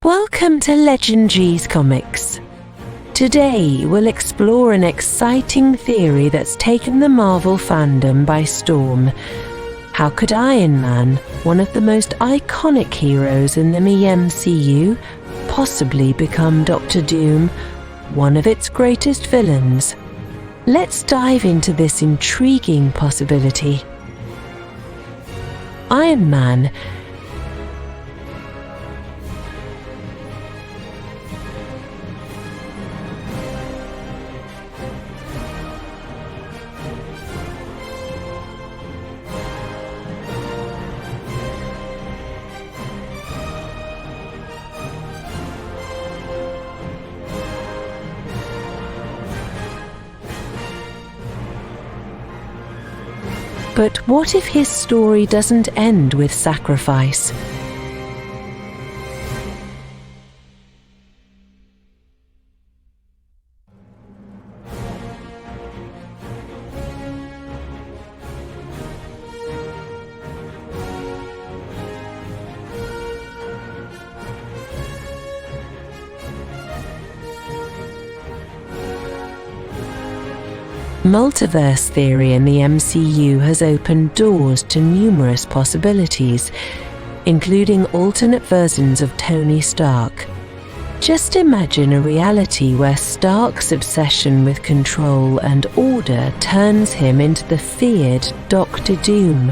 Welcome to Legendaries Comics. Today we'll explore an exciting theory that's taken the Marvel fandom by storm. How could Iron Man, one of the most iconic heroes in the MCU, possibly become Doctor Doom, one of its greatest villains? Let's dive into this intriguing possibility. Iron Man But what if his story doesn't end with sacrifice? Multiverse theory in the MCU has opened doors to numerous possibilities, including alternate versions of Tony Stark. Just imagine a reality where Stark's obsession with control and order turns him into the feared Doctor Doom.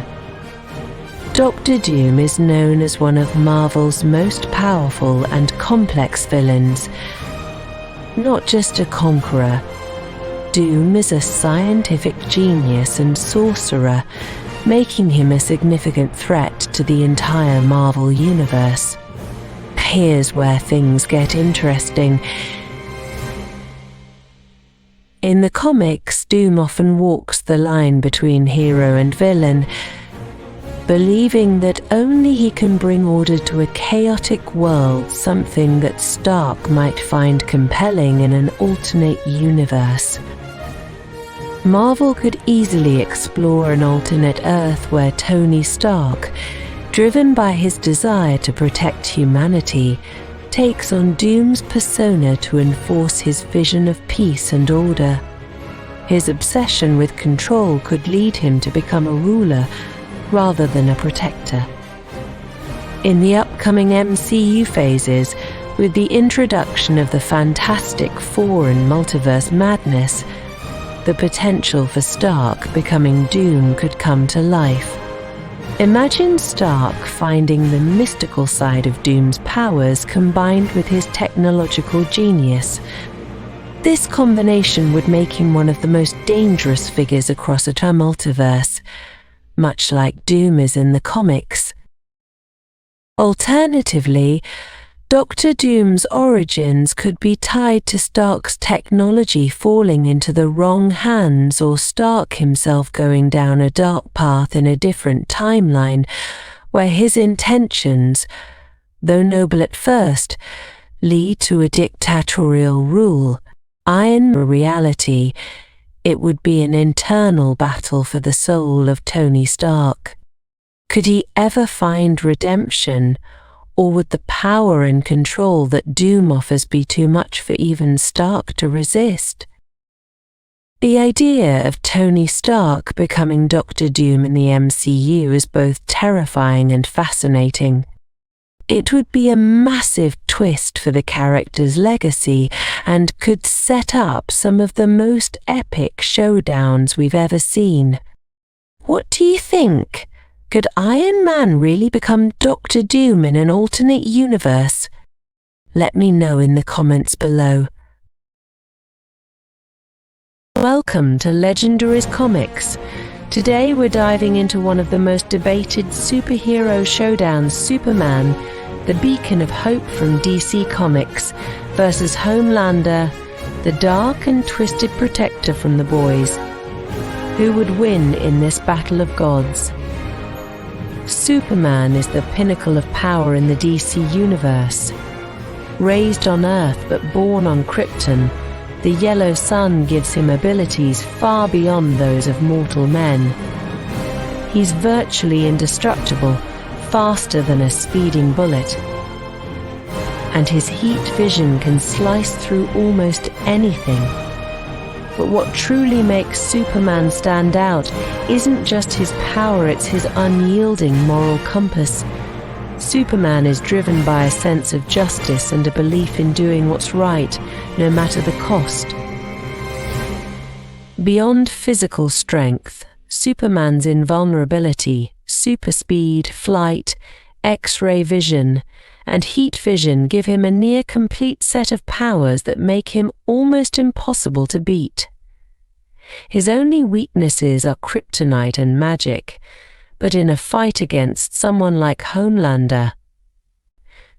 Doctor Doom is known as one of Marvel's most powerful and complex villains. Not just a conqueror, Doom is a scientific genius and sorcerer, making him a significant threat to the entire Marvel universe. Here's where things get interesting. In the comics, Doom often walks the line between hero and villain, believing that only he can bring order to a chaotic world, something that Stark might find compelling in an alternate universe. Marvel could easily explore an alternate Earth where Tony Stark, driven by his desire to protect humanity, takes on Doom's persona to enforce his vision of peace and order. His obsession with control could lead him to become a ruler rather than a protector. In the upcoming MCU phases, with the introduction of the Fantastic Four and Multiverse Madness, the potential for Stark becoming Doom could come to life. Imagine Stark finding the mystical side of Doom's powers combined with his technological genius. This combination would make him one of the most dangerous figures across a multiverse, much like Doom is in the comics. Alternatively, Doctor Doom's origins could be tied to Stark's technology falling into the wrong hands, or Stark himself going down a dark path in a different timeline, where his intentions, though noble at first, lead to a dictatorial rule. In reality, it would be an internal battle for the soul of Tony Stark. Could he ever find redemption? Or would the power and control that Doom offers be too much for even Stark to resist? The idea of Tony Stark becoming Doctor Doom in the MCU is both terrifying and fascinating. It would be a massive twist for the character's legacy and could set up some of the most epic showdowns we've ever seen. What do you think? Could Iron Man really become Doctor Doom in an alternate universe? Let me know in the comments below. Welcome to Legendaries Comics. Today we're diving into one of the most debated superhero showdowns, Superman, the beacon of hope from DC Comics, versus Homelander, the dark and twisted protector from the boys. Who would win in this battle of gods? Superman is the pinnacle of power in the DC universe. Raised on Earth but born on Krypton, the yellow sun gives him abilities far beyond those of mortal men. He's virtually indestructible, faster than a speeding bullet. and his heat vision can slice through almost anything. But what truly makes Superman stand out isn't just his power, it's his unyielding moral compass. Superman is driven by a sense of justice and a belief in doing what's right, no matter the cost. Beyond physical strength, Superman's invulnerability, super speed, flight, X-ray vision, and heat vision give him a near-complete set of powers that make him almost impossible to beat. His only weaknesses are kryptonite and magic, but in a fight against someone like Homelander,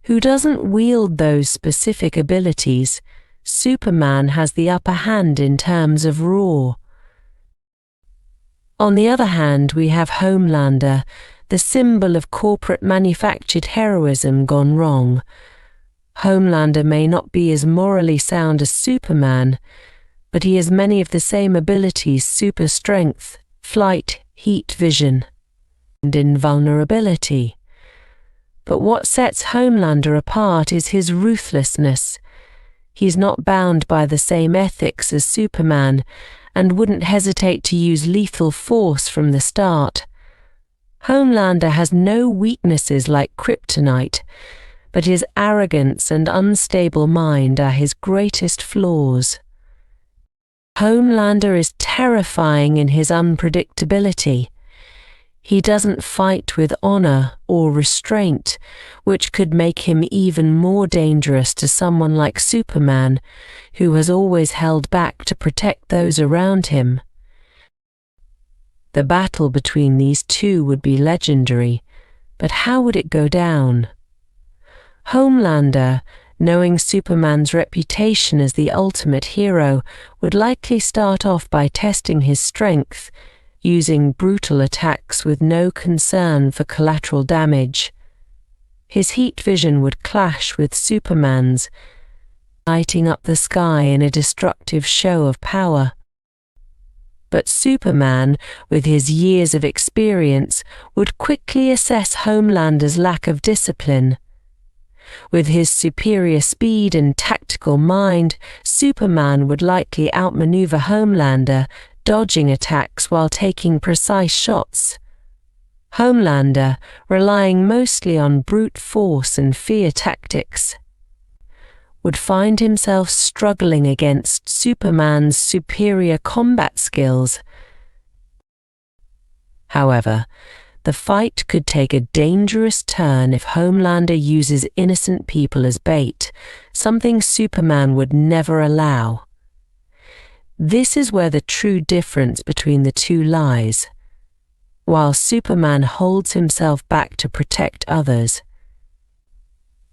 who doesn't wield those specific abilities, Superman has the upper hand in terms of raw. On the other hand, we have Homelander, the symbol of corporate manufactured heroism gone wrong. Homelander may not be as morally sound as Superman, but he has many of the same abilities: super strength, flight, heat vision, and invulnerability. But what sets Homelander apart is his ruthlessness. He's not bound by the same ethics as Superman and wouldn't hesitate to use lethal force from the start. Homelander has no weaknesses like kryptonite, but his arrogance and unstable mind are his greatest flaws. Homelander is terrifying in his unpredictability. He doesn't fight with honor or restraint, which could make him even more dangerous to someone like Superman, who has always held back to protect those around him. The battle between these two would be legendary, but how would it go down? Homelander, knowing Superman's reputation as the ultimate hero, would likely start off by testing his strength, using brutal attacks with no concern for collateral damage. His heat vision would clash with Superman's, lighting up the sky in a destructive show of power. But Superman, with his years of experience, would quickly assess Homelander's lack of discipline. With his superior speed and tactical mind, Superman would likely outmaneuver Homelander, dodging attacks while taking precise shots. Homelander, relying mostly on brute force and fear tactics, would find himself struggling against Superman's superior combat skills. However, the fight could take a dangerous turn if Homelander uses innocent people as bait, something Superman would never allow. This is where the true difference between the two lies. While Superman holds himself back to protect others,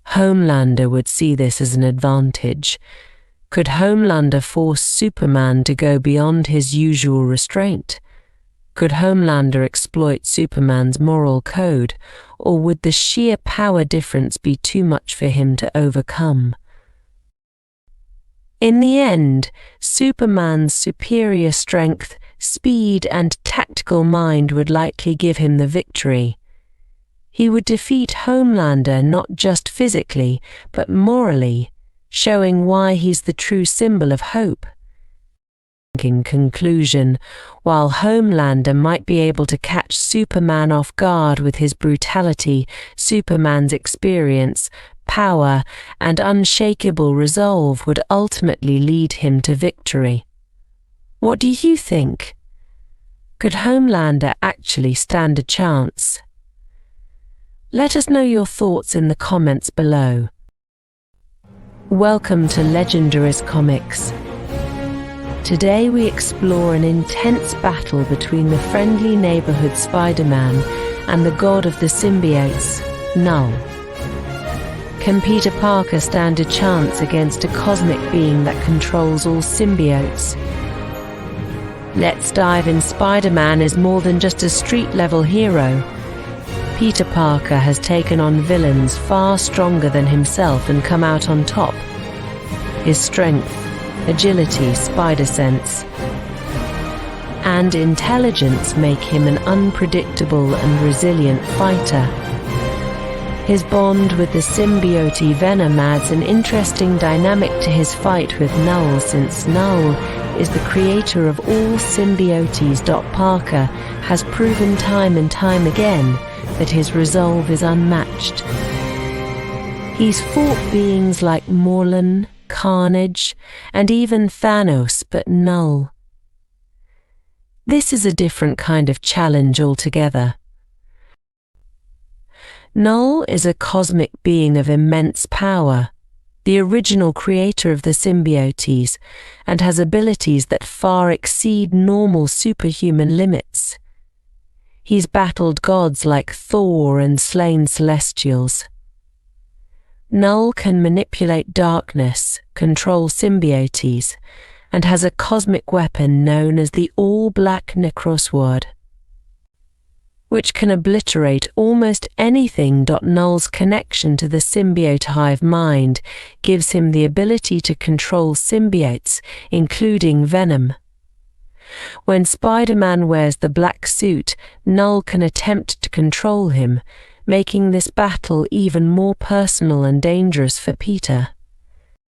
Homelander would see this as an advantage. Could Homelander force Superman to go beyond his usual restraint? Could Homelander exploit Superman's moral code, or would the sheer power difference be too much for him to overcome? In the end, Superman's superior strength, speed, and tactical mind would likely give him the victory. He would defeat Homelander not just physically, but morally, showing why he's the true symbol of hope. In conclusion, while Homelander might be able to catch Superman off guard with his brutality, Superman's experience, power, and unshakable resolve would ultimately lead him to victory. What do you think? Could Homelander actually stand a chance? Let us know your thoughts in the comments below. Welcome to Legendaries Comics. Today we explore an intense battle between the friendly neighborhood Spider-Man and the god of the symbiotes, Null. Can Peter Parker stand a chance against a cosmic being that controls all symbiotes? Let's dive in. Spider-Man is more than just a street-level hero. Peter Parker has taken on villains far stronger than himself and come out on top. His strength, agility, spider sense, and intelligence make him an unpredictable and resilient fighter. His bond with the symbiote Venom adds an interesting dynamic to his fight with Null, since Null is the creator of all symbiotes. Parker has proven time and time again that his resolve is unmatched. He's fought beings like Morlun, Carnage, and even Thanos, but Null. This is a different kind of challenge altogether. Null is a cosmic being of immense power, the original creator of the symbiotes, and has abilities that far exceed normal superhuman limits. He's battled gods like Thor and slain celestials. Null can manipulate darkness, control symbiotes, and has a cosmic weapon known as the All-Black Necrosword, which can obliterate almost anything. Null's connection to the symbiote hive mind gives him the ability to control symbiotes, including Venom. When Spider-Man wears the black suit, Null can attempt to control him, making this battle even more personal and dangerous for Peter.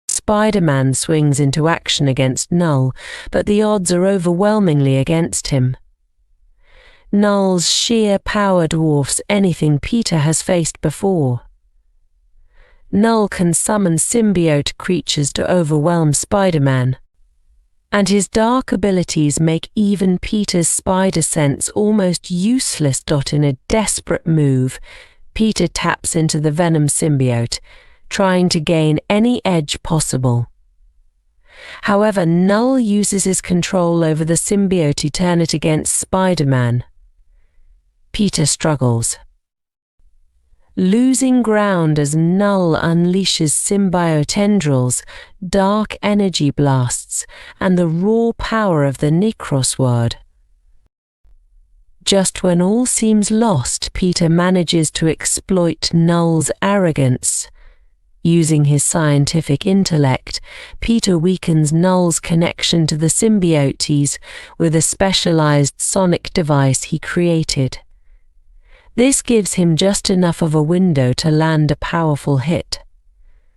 Spider-Man swings into action against Null, but the odds are overwhelmingly against him. Null's sheer power dwarfs anything Peter has faced before. Null can summon symbiote creatures to overwhelm Spider-Man, and his dark abilities make even Peter's spider sense almost useless. In a desperate move, Peter taps into the Venom symbiote, trying to gain any edge possible. However, Null uses his control over the symbiote to turn it against Spider-Man. Peter struggles, losing ground as Null unleashes symbiote tendrils, dark energy blasts, and the raw power of the Necrosword. Just when all seems lost, Peter manages to exploit Null's arrogance. Using his scientific intellect, Peter weakens Null's connection to the symbiotes with a specialized sonic device he created. This gives him just enough of a window to land a powerful hit,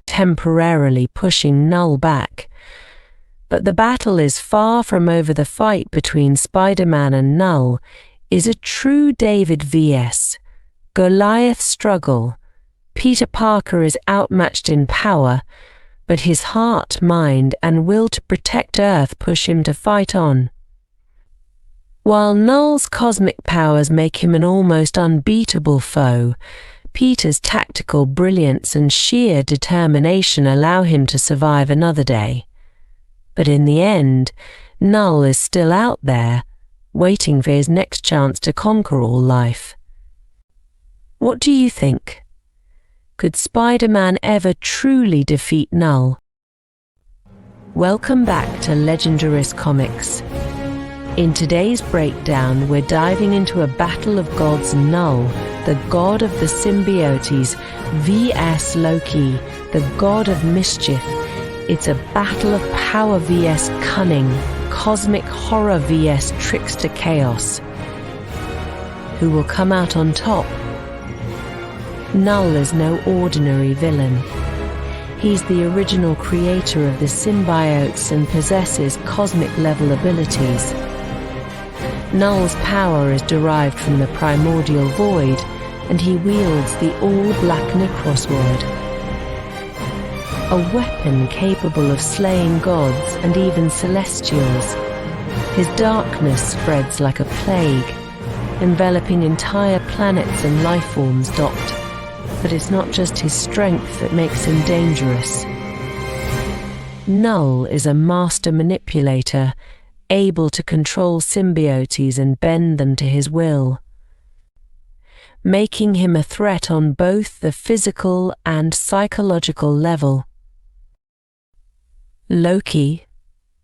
temporarily pushing Null back. But the battle is far from over. The fight between Spider-Man and Null is a true David vs. Goliath struggle. Peter Parker is outmatched in power, but his heart, mind, and will to protect Earth push him to fight on. While Null's cosmic powers make him an almost unbeatable foe, Peter's tactical brilliance and sheer determination allow him to survive another day. But in the end, Null is still out there, waiting for his next chance to conquer all life. What do you think? Could Spider-Man ever truly defeat Null? Welcome back to Legendaris Comics. In today's breakdown, we're diving into a battle of gods. Null, the god of the symbiotes, vs Loki, the god of mischief. It's a battle of power vs cunning, cosmic horror vs trickster chaos. Who will come out on top? Null is no ordinary villain. He's the original creator of the symbiotes and possesses cosmic-level abilities. Null's power is derived from the primordial void, and he wields the all-black Necrosword, a weapon capable of slaying gods and even celestials. His darkness spreads like a plague, enveloping entire planets and life forms. But it's not just his strength that makes him dangerous. Null is a master manipulator, able to control symbiotes and bend them to his will, making him a threat on both the physical and psychological level. Loki,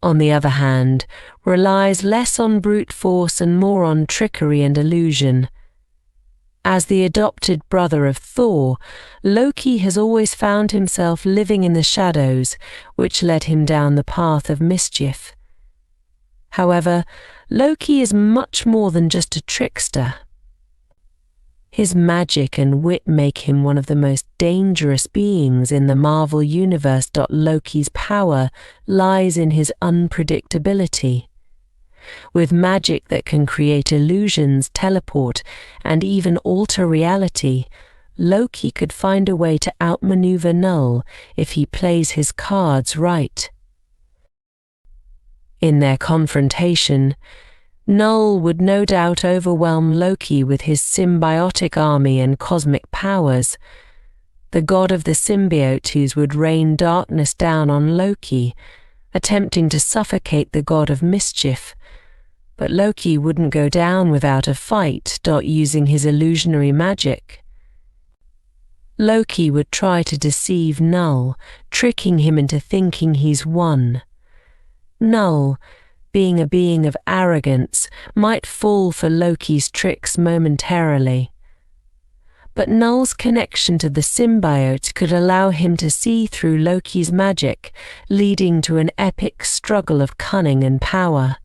on the other hand, relies less on brute force and more on trickery and illusion. As the adopted brother of Thor, Loki has always found himself living in the shadows, which led him down the path of mischief. However, Loki is much more than just a trickster. His magic and wit make him one of the most dangerous beings in the Marvel Universe. Loki's power lies in his unpredictability. With magic that can create illusions, teleport, and even alter reality, Loki could find a way to outmaneuver Null if he plays his cards right. In their confrontation, Null would no doubt overwhelm Loki with his symbiotic army and cosmic powers. The god of the symbiotes would rain darkness down on Loki, attempting to suffocate the god of mischief. But Loki wouldn't go down without a fight. Using his illusionary magic, Loki would try to deceive Null, tricking him into thinking he's won. Null, being a being of arrogance, might fall for Loki's tricks momentarily. But Null's connection to the symbiote could allow him to see through Loki's magic, leading to an epic struggle of cunning and power.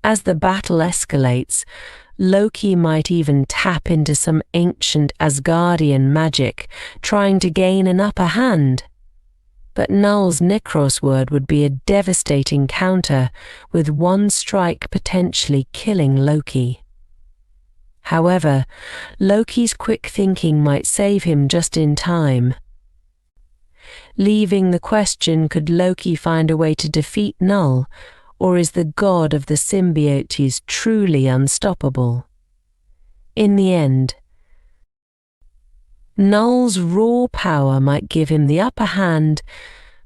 As the battle escalates, Loki might even tap into some ancient Asgardian magic, trying to gain an upper hand. But Null's Necros word would be a devastating counter, with one strike potentially killing Loki. However, Loki's quick thinking might save him just in time. Leaving the question, could Loki find a way to defeat Null, or is the god of the symbiotes truly unstoppable? In the end, Null's raw power might give him the upper hand,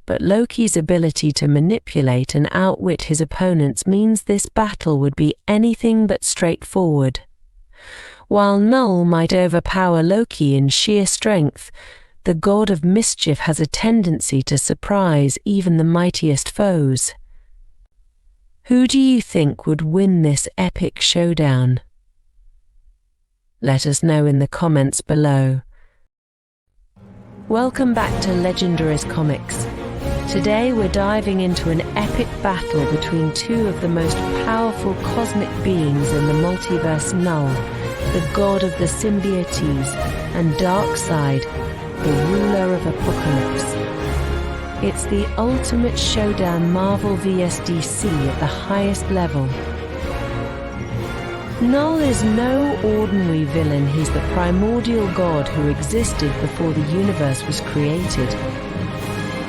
but Loki's ability to manipulate and outwit his opponents means this battle would be anything but straightforward. While Null might overpower Loki in sheer strength, the god of mischief has a tendency to surprise even the mightiest foes. Who do you think would win this epic showdown? Let us know in the comments below. Welcome back to Legendaries Comics. Today we're diving into an epic battle between two of the most powerful cosmic beings in the multiverse, Null, the god of the symbiotes, and Darkseid, the ruler of Apocalypse. It's the ultimate showdown, Marvel vs DC at the highest level. Null is no ordinary villain. He's the primordial god who existed before the universe was created.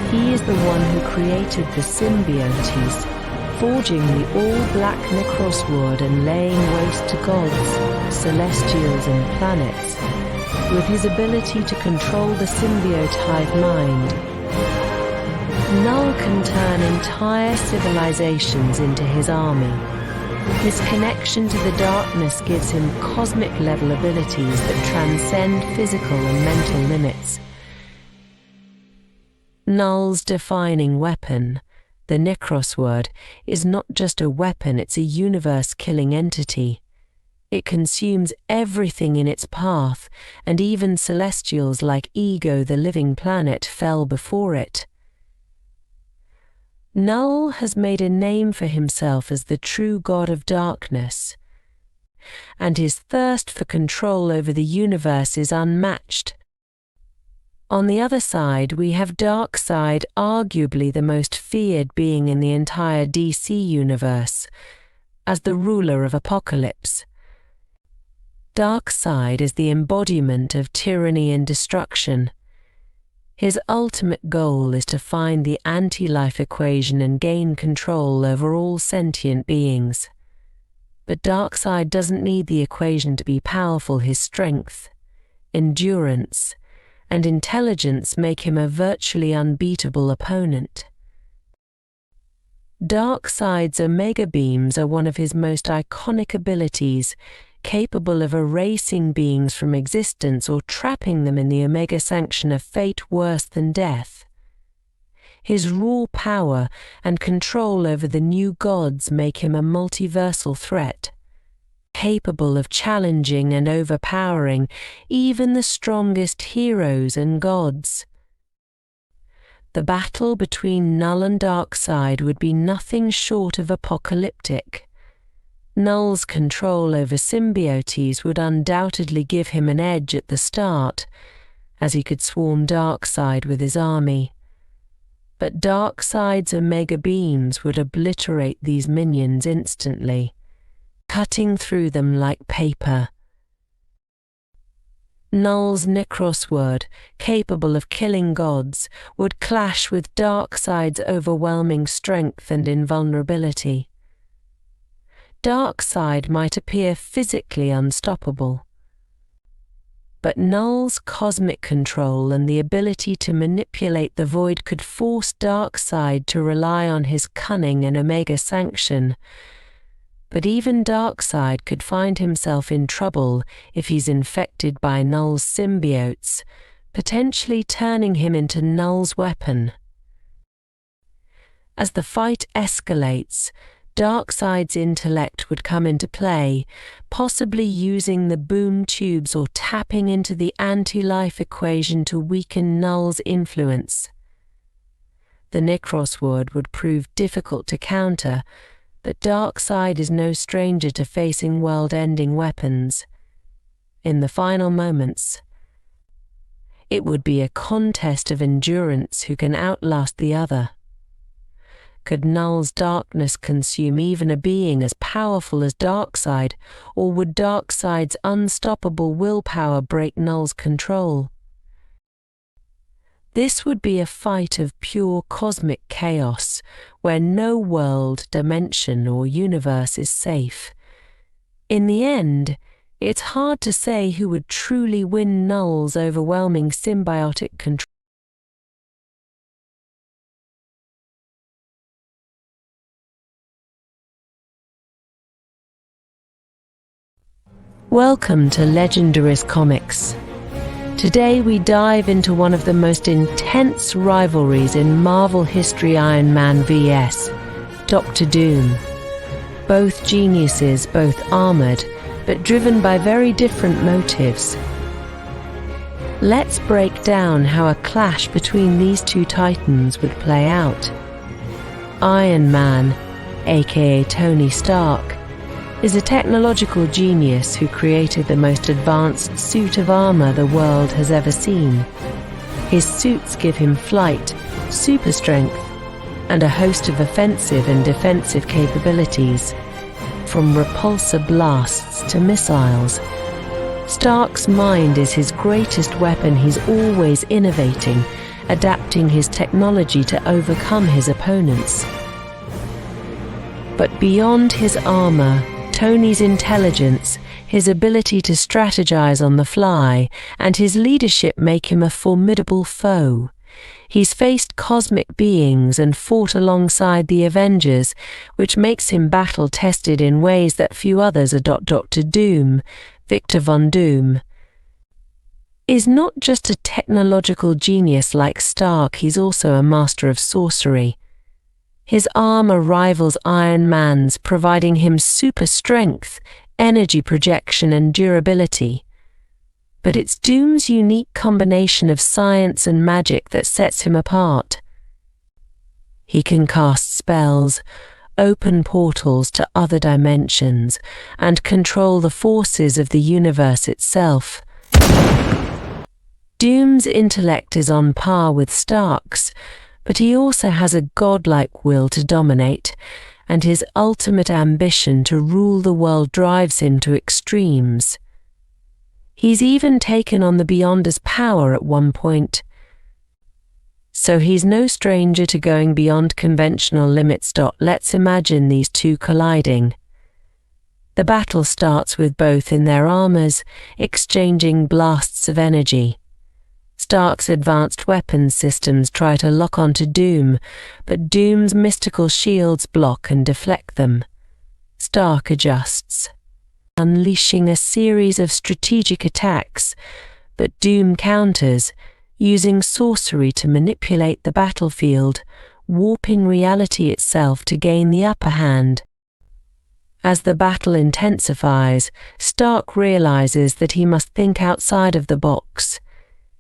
He is the one who created the symbiotes, forging the all-black Necros word and laying waste to gods, celestials and planets, with his ability to control the symbiote hive mind. Null can turn entire civilizations into his army. His connection to the darkness gives him cosmic-level abilities that transcend physical and mental limits. Null's defining weapon, the Necros word, is not just a weapon, it's a universe-killing entity. It consumes everything in its path, and even celestials like Ego, the living planet, fell before it. Null has made a name for himself as the true god of darkness, and his thirst for control over the universe is unmatched. On the other side, we have Darkseid, arguably the most feared being in the entire DC universe, as the ruler of Apocalypse. Darkseid is the embodiment of tyranny and destruction. His ultimate goal is to find the anti-life equation and gain control over all sentient beings. But Darkseid doesn't need the equation to be powerful. His strength, endurance, and intelligence make him a virtually unbeatable opponent. Darkseid's Omega Beams are one of his most iconic abilities, capable of erasing beings from existence or trapping them in the Omega sanction of fate worse than death. His raw power and control over the new gods make him a multiversal threat, capable of challenging and overpowering even the strongest heroes and gods. The battle between Null and Darkseid would be nothing short of apocalyptic. Null's control over symbiotes would undoubtedly give him an edge at the start, as he could swarm Darkseid with his army. But Darkseid's Omega beams would obliterate these minions instantly, cutting through them like paper. Null's Necros word, capable of killing gods, would clash with Darkseid's overwhelming strength and invulnerability. Darkseid might appear physically unstoppable, but Null's cosmic control and the ability to manipulate the void could force Darkseid to rely on his cunning and Omega sanction. But even Darkseid could find himself in trouble if he's infected by Null's symbiotes, potentially turning him into Null's weapon. As the fight escalates, Darkseid's intellect would come into play, possibly using the boom tubes or tapping into the anti-life equation to weaken Null's influence. The Necros word would prove difficult to counter, but Darkseid is no stranger to facing world-ending weapons. In the final moments, it would be a contest of endurance who can outlast the other. Could Null's darkness consume even a being as powerful as Darkseid, or would Darkseid's unstoppable willpower break Null's control? This would be a fight of pure cosmic chaos, where no world, dimension, or universe is safe. In the end, it's hard to say who would truly win Null's overwhelming symbiotic control. Welcome to Legendaries Comics. Today we dive into one of the most intense rivalries in Marvel history: Iron Man vs. Dr. Doom. Both geniuses, both armored, but driven by very different motives. Let's break down how a clash between these two titans would play out. Iron Man, aka Tony Stark, is a technological genius who created the most advanced suit of armor the world has ever seen. His suits give him flight, super strength, and a host of offensive and defensive capabilities, from repulsor blasts to missiles. Stark's mind is his greatest weapon. He's always innovating, adapting his technology to overcome his opponents. But beyond his armor, Tony's intelligence, his ability to strategize on the fly, and his leadership make him a formidable foe. He's faced cosmic beings and fought alongside the Avengers, which makes him battle-tested in ways that few others are. Dr. Doom, Victor Von Doom, is not just a technological genius like Stark, he's also a master of sorcery. His armor rivals Iron Man's, providing him super strength, energy projection, and durability. But it's Doom's unique combination of science and magic that sets him apart. He can cast spells, open portals to other dimensions, and control the forces of the universe itself. Doom's intellect is on par with Stark's, but he also has a godlike will to dominate, and his ultimate ambition to rule the world drives him to extremes. He's even taken on the Beyonder's power at one point. So he's no stranger to going beyond conventional limits. Let's imagine these two colliding. The battle starts with both in their armors, exchanging blasts of energy. Stark's advanced weapons systems try to lock onto Doom, but Doom's mystical shields block and deflect them. Stark adjusts, unleashing a series of strategic attacks, but Doom counters, using sorcery to manipulate the battlefield, warping reality itself to gain the upper hand. As the battle intensifies, Stark realizes that he must think outside of the box.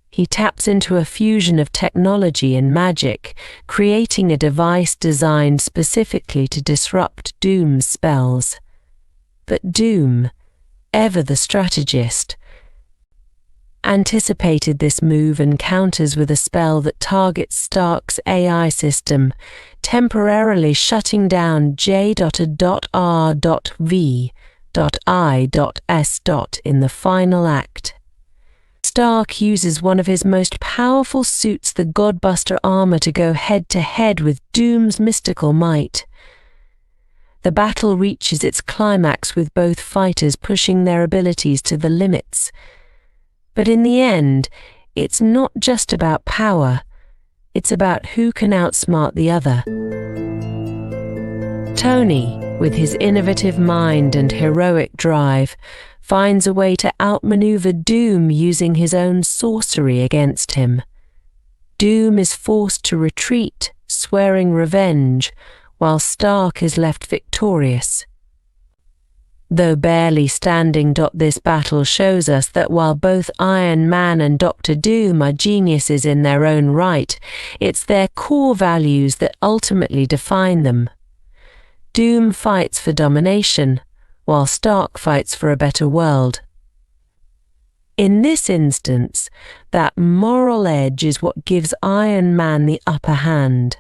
He taps into a fusion of technology and magic, creating a device designed specifically to disrupt Doom's spells. But Doom, ever the strategist, anticipated this move and counters with a spell that targets Stark's AI system, temporarily shutting down J.R.V.I.S. in the final act. Stark uses one of his most powerful suits, the Godbuster armor, to go head-to-head with Doom's mystical might. The battle reaches its climax with both fighters pushing their abilities to the limits. But in the end, it's not just about power, it's about who can outsmart the other. Tony, with his innovative mind and heroic drive, finds a way to outmaneuver Doom using his own sorcery against him. Doom is forced to retreat, swearing revenge, while Stark is left victorious. Though barely standing, this battle shows us that while both Iron Man and Dr. Doom are geniuses in their own right, it's their core values that ultimately define them. Doom fights for domination, while Stark fights for a better world. In this instance, that moral edge is what gives Iron Man the upper hand.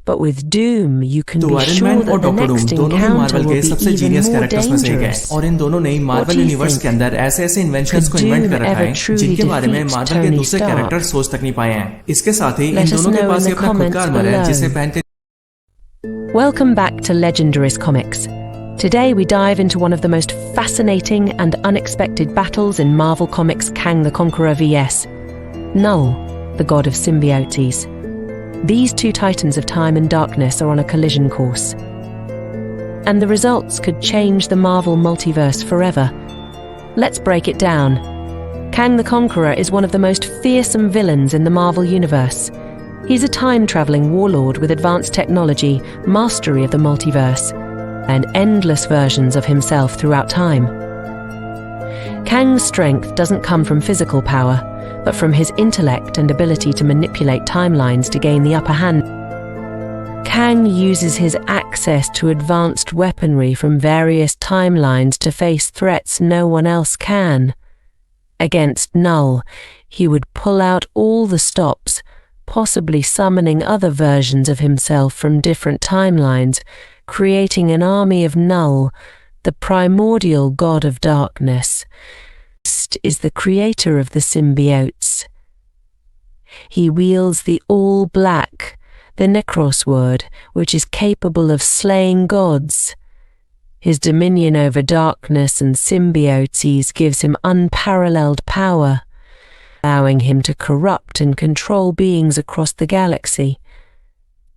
But with Doom, you can be sure that the next encounter will be even more dangerous. और इन दोनों ने Marvel universe के अंदर ऐसे inventions को invent कर रखा है जिनके बारे में मार्वल के दूसरे कैरेक्टर सोच तक नहीं पाए हैं। इसके साथ ही इन दोनों के पास अपना खुद का आर्मर है जिसे पहनकर। Welcome back to Legendaries Comics. Today we dive into one of the most fascinating and unexpected battles in Marvel Comics' Kang the Conqueror vs. Null, the god of symbiotes. These two titans of time and darkness are on a collision course. And the results could change the Marvel multiverse forever. Let's break it down. Kang the Conqueror is one of the most fearsome villains in the Marvel universe. He's a time-traveling warlord with advanced technology, mastery of the multiverse, and endless versions of himself throughout time. Kang's strength doesn't come from physical power, but from his intellect and ability to manipulate timelines to gain the upper hand. Kang uses his access to advanced weaponry from various timelines to face threats no one else can. Against Null, he would pull out all the stops, possibly summoning other versions of himself from different timelines, creating an army of Null, the primordial god of darkness. Is the creator of the symbiotes. He wields the all-black, the Necros word, which is capable of slaying gods. His dominion over darkness and symbiotes gives him unparalleled power, allowing him to corrupt and control beings across the galaxy.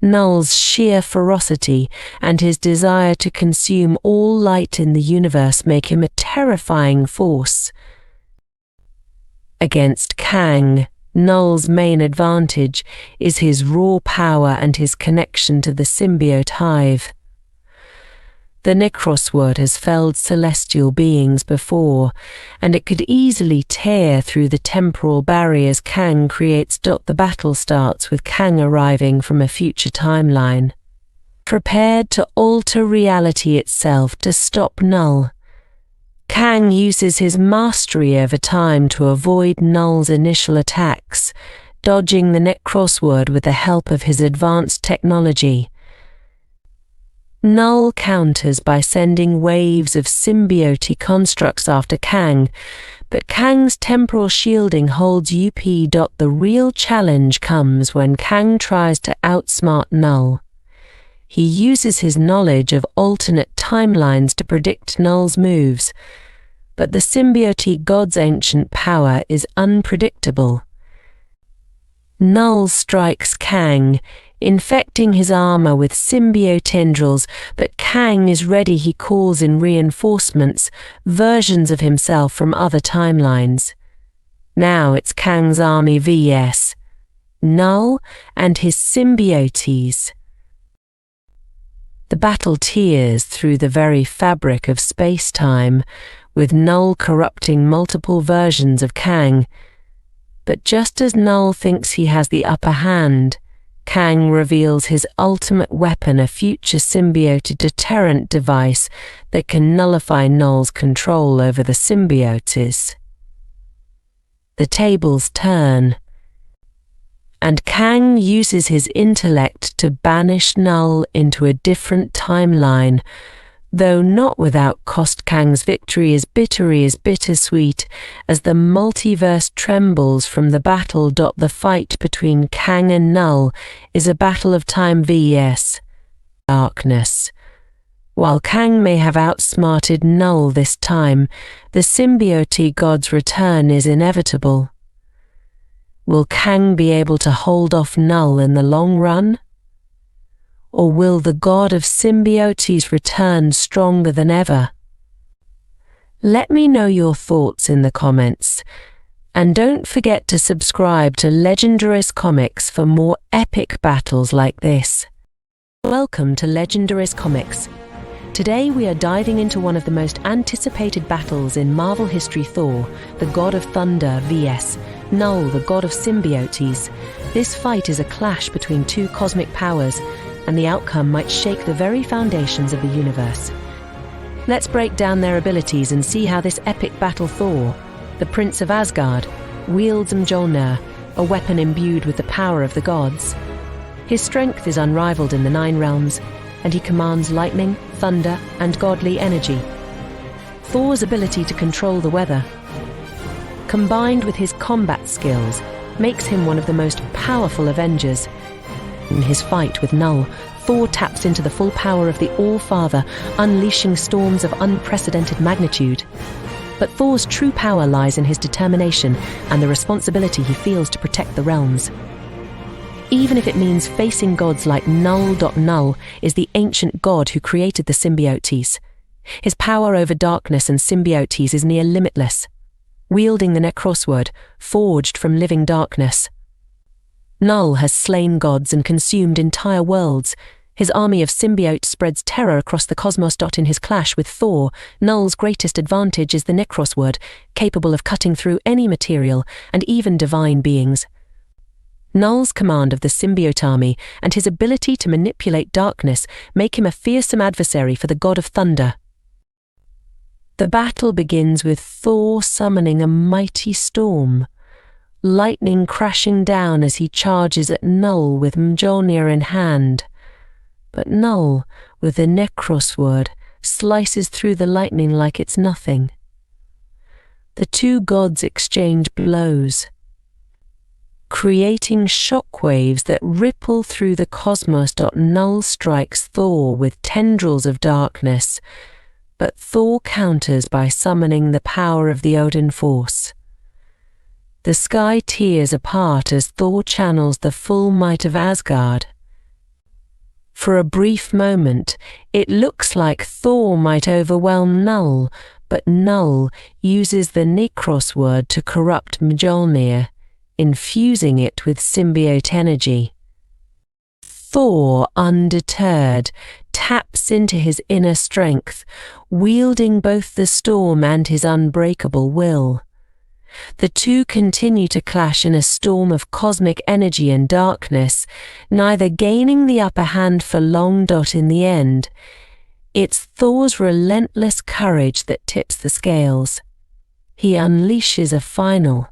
Null's sheer ferocity and his desire to consume all light in the universe make him a terrifying force. Against Kang, Null's main advantage is his raw power and his connection to the symbiote hive. The Necros word has felled celestial beings before, and it could easily tear through the temporal barriers Kang creates. The battle starts with Kang arriving from a future timeline, prepared to alter reality itself to stop Null. Kang uses his mastery over time to avoid Null's initial attacks, dodging the Necros word with the help of his advanced technology. Null counters by sending waves of symbiote constructs after Kang, but Kang's temporal shielding holds UP. The real challenge comes when Kang tries to outsmart Null. He uses his knowledge of alternate timelines to predict Null's moves, but the symbiote god's ancient power is unpredictable. Null strikes Kang, infecting his armor with symbiote tendrils, but Kang is ready. He calls in reinforcements, versions of himself from other timelines. Now it's Kang's army vs. Null and his symbiotes. The battle tears through the very fabric of space-time, with Null corrupting multiple versions of Kang. But just as Null thinks he has the upper hand, Kang reveals his ultimate weapon, a future symbiote deterrent device that can nullify Null's control over the symbiotes. The tables turn, and Kang uses his intellect to banish Null into a different timeline, though not without cost. Kang's victory is bittersweet as the multiverse trembles from the battle. The fight between Kang and Null is a battle of time vs. darkness. While Kang may have outsmarted Null this time, the symbiote god's return is inevitable. Will Kang be able to hold off Null in the long run? Or will the god of symbiotes return stronger than ever? Let me know your thoughts in the comments, and don't forget to subscribe to Legendaries Comics for more epic battles like this. Welcome to Legendaries Comics. Today we are diving into one of the most anticipated battles in Marvel history: Thor, the god of thunder vs. Null, the god of symbiotes. This fight is a clash between two cosmic powers, and the outcome might shake the very foundations of the universe. Let's break down their abilities and see how this epic battle. Thor, the Prince of Asgard, wields Mjolnir, a weapon imbued with the power of the gods. His strength is unrivaled in the 9 realms, and he commands lightning, thunder, and godly energy. Thor's ability to control the weather, combined with his combat skills, makes him one of the most powerful Avengers. In his fight with Null, Thor taps into the full power of the All-Father, unleashing storms of unprecedented magnitude. But Thor's true power lies in his determination and the responsibility he feels to protect the realms. Even if it means facing gods like Null. Null is the ancient god who created the symbiotes. His power over darkness and symbiotes is near limitless, wielding the Necrosword, forged from living darkness. Null has slain gods and consumed entire worlds. His army of symbiotes spreads terror across the cosmos. In his clash with Thor, Null's greatest advantage is the Necrosword, capable of cutting through any material and even divine beings. Null's command of the symbiote army and his ability to manipulate darkness make him a fearsome adversary for the god of thunder. The battle begins with Thor summoning a mighty storm, lightning crashing down as he charges at Null with Mjolnir in hand. But Null, with the Necrosword, slices through the lightning like it's nothing. The two gods exchange blows, creating shockwaves that ripple through the cosmos. Null strikes Thor with tendrils of darkness, but Thor counters by summoning the power of the Odin Force. The sky tears apart as Thor channels the full might of Asgard. For a brief moment, it looks like Thor might overwhelm Null, but Null uses the Necrosword to corrupt Mjolnir, infusing it with symbiote energy. Thor, undeterred, taps into his inner strength, wielding both the storm and his unbreakable will. The two continue to clash in a storm of cosmic energy and darkness, neither gaining the upper hand for long. In the end, it's Thor's relentless courage that tips the scales. He unleashes a final,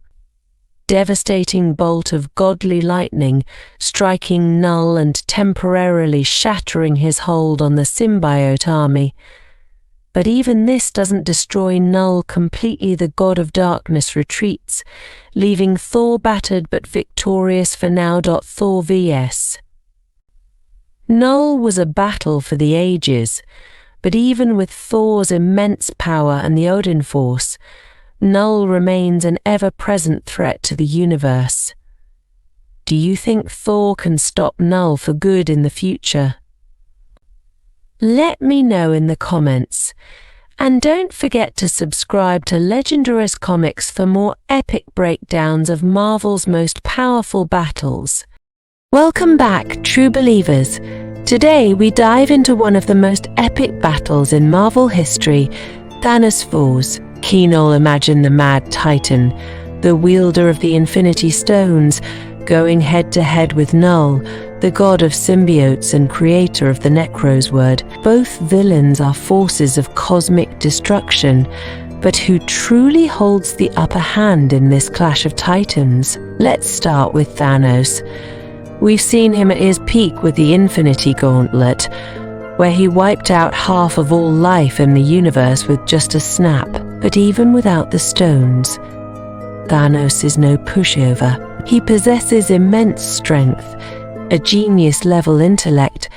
devastating bolt of godly lightning, striking Null and temporarily shattering his hold on the symbiote army. But even this doesn't destroy Null completely. The god of darkness retreats, leaving Thor battered but victorious for now. Thor vs. Null was a battle for the ages, but even with Thor's immense power and the Odin Force, Null remains an ever-present threat to the universe. Do you think Thor can stop Null for good in the future? Let me know in the comments, and don't forget to subscribe to Legendaries Comics for more epic breakdowns of Marvel's most powerful battles. Welcome back, true believers. Today we dive into one of the most epic battles in Marvel history, Thanos Thor's. Can all imagine the Mad Titan, the wielder of the Infinity Stones, going head-to-head with Null, the god of symbiotes and creator of the Necros word. Both villains are forces of cosmic destruction, but who truly holds the upper hand in this clash of titans? Let's start with Thanos. We've seen him at his peak with the Infinity Gauntlet, where he wiped out half of all life in the universe with just a snap. But even without the stones, Thanos is no pushover. He possesses immense strength, a genius-level intellect,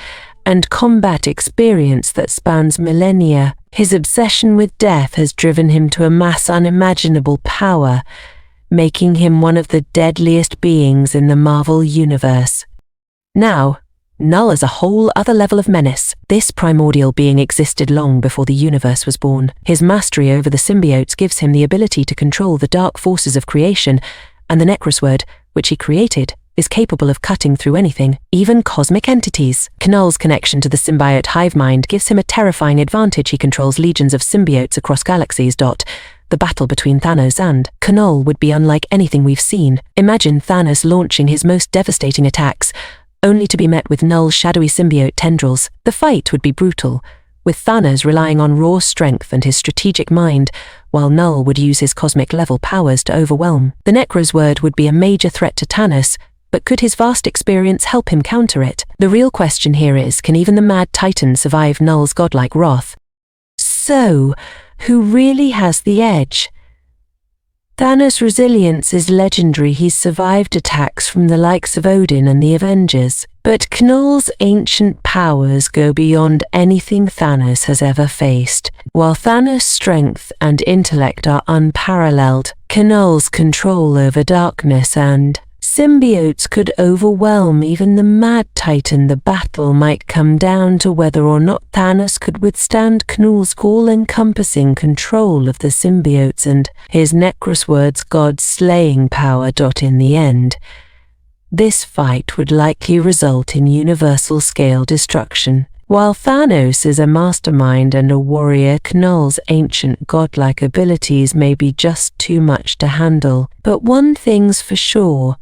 and combat experience that spans millennia. His obsession with death has driven him to amass unimaginable power, making him one of the deadliest beings in the Marvel Universe. Now, Null is a whole other level of menace. This primordial being existed long before the universe was born. His mastery over the symbiotes gives him the ability to control the dark forces of creation, and the Necros word, which he created, is capable of cutting through anything, even cosmic entities. Knull's connection to the symbiote hive mind gives him a terrifying advantage. He controls legions of symbiotes across galaxies. The battle between Thanos and Knull would be unlike anything we've seen. Imagine Thanos launching his most devastating attacks, only to be met with Knull's shadowy symbiote tendrils. The fight would be brutal, with Thanos relying on raw strength and his strategic mind, while Knull would use his cosmic-level powers to overwhelm. The Necros word would be a major threat to Thanos, but could his vast experience help him counter it? The real question here is, can even the Mad Titan survive Knull's godlike wrath? So, who really has the edge? Thanos' resilience is legendary. He's survived attacks from the likes of Odin and the Avengers. But Knull's ancient powers go beyond anything Thanos has ever faced. While Thanos' strength and intellect are unparalleled, Knull's control over darkness and symbiotes could overwhelm even the Mad Titan. The battle might come down to whether or not Thanos could withstand Knull's all-encompassing control of the symbiotes and his Necros word's god-slaying power. In the end, this fight would likely result in universal-scale destruction. While Thanos is a mastermind and a warrior, Knull's ancient godlike abilities may be just too much to handle. But one thing's for sure,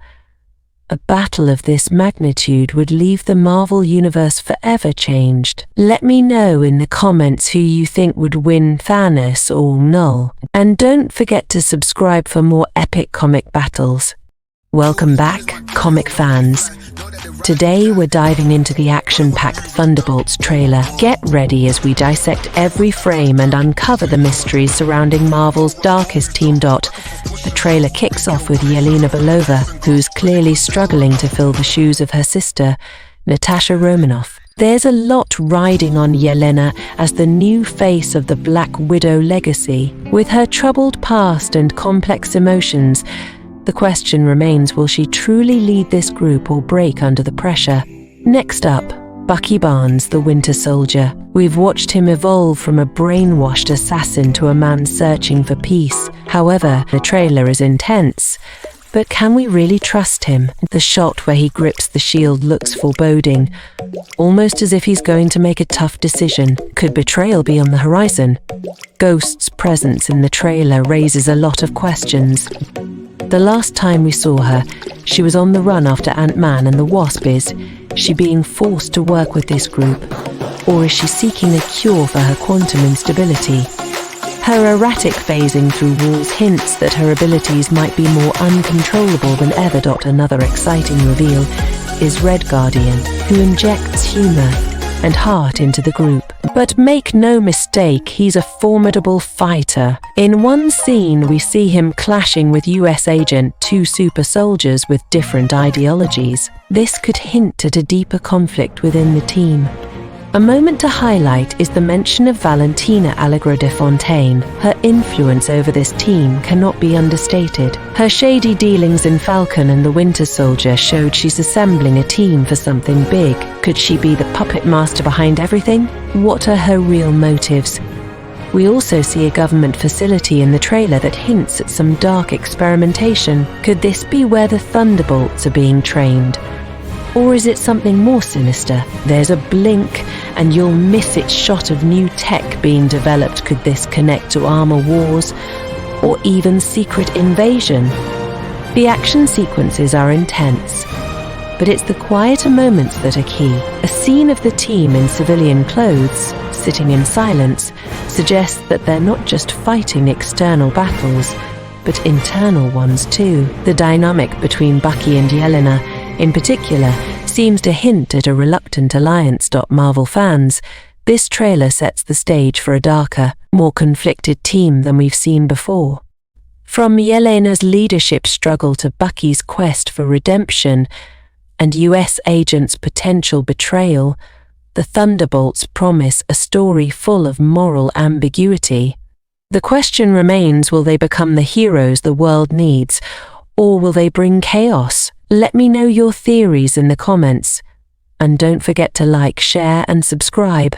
a battle of this magnitude would leave the Marvel Universe forever changed. Let me know in the comments who you think would win, Thanos or Knull. And don't forget to subscribe for more epic comic battles. Welcome back, comic fans. Today we're diving into the action-packed Thunderbolts trailer. Get ready as we dissect every frame and uncover the mysteries surrounding Marvel's darkest team. The trailer kicks off with Yelena Belova, who's clearly struggling to fill the shoes of her sister, Natasha Romanoff. There's a lot riding on Yelena as the new face of the Black Widow legacy. With her troubled past and complex emotions, the question remains, will she truly lead this group or break under the pressure? Next up, Bucky Barnes, the Winter Soldier. We've watched him evolve from a brainwashed assassin to a man searching for peace. However, the trailer is intense. But can we really trust him? The shot where he grips the shield looks foreboding, almost as if he's going to make a tough decision. Could betrayal be on the horizon? Ghost's presence in the trailer raises a lot of questions. The last time we saw her, she was on the run after Ant-Man and the Wasp. Is she being forced to work with this group? Or is she seeking a cure for her quantum instability? Her erratic phasing through walls hints that her abilities might be more uncontrollable than ever. Another exciting reveal is Red Guardian, who injects humor and heart into the group. But make no mistake, he's a formidable fighter. In one scene, we see him clashing with US Agent, two super soldiers with different ideologies. This could hint at a deeper conflict within the team. A moment to highlight is the mention of Valentina Allegra de Fontaine. Her influence over this team cannot be understated. Her shady dealings in Falcon and the Winter Soldier showed she's assembling a team for something big. Could she be the puppet master behind everything? What are her real motives? We also see a government facility in the trailer that hints at some dark experimentation. Could this be where the Thunderbolts are being trained? Or is it something more sinister? There's a blink and you'll miss its shot of new tech being developed. Could this connect to armor wars or even secret invasion? The action sequences are intense, But it's the quieter moments that are key. A scene of the team in civilian clothes, sitting in silence, suggests that they're not just fighting external battles, but internal ones too. The dynamic between Bucky and Yelena, in particular, seems to hint at a reluctant alliance. Marvel fans, this trailer sets the stage for a darker, more conflicted team than we've seen before. From Yelena's leadership struggle to Bucky's quest for redemption and US agents' potential betrayal, the Thunderbolts promise a story full of moral ambiguity. The question remains, will they become the heroes the world needs, or will they bring chaos? Let me know your theories in the comments, and don't forget to like, share, and subscribe.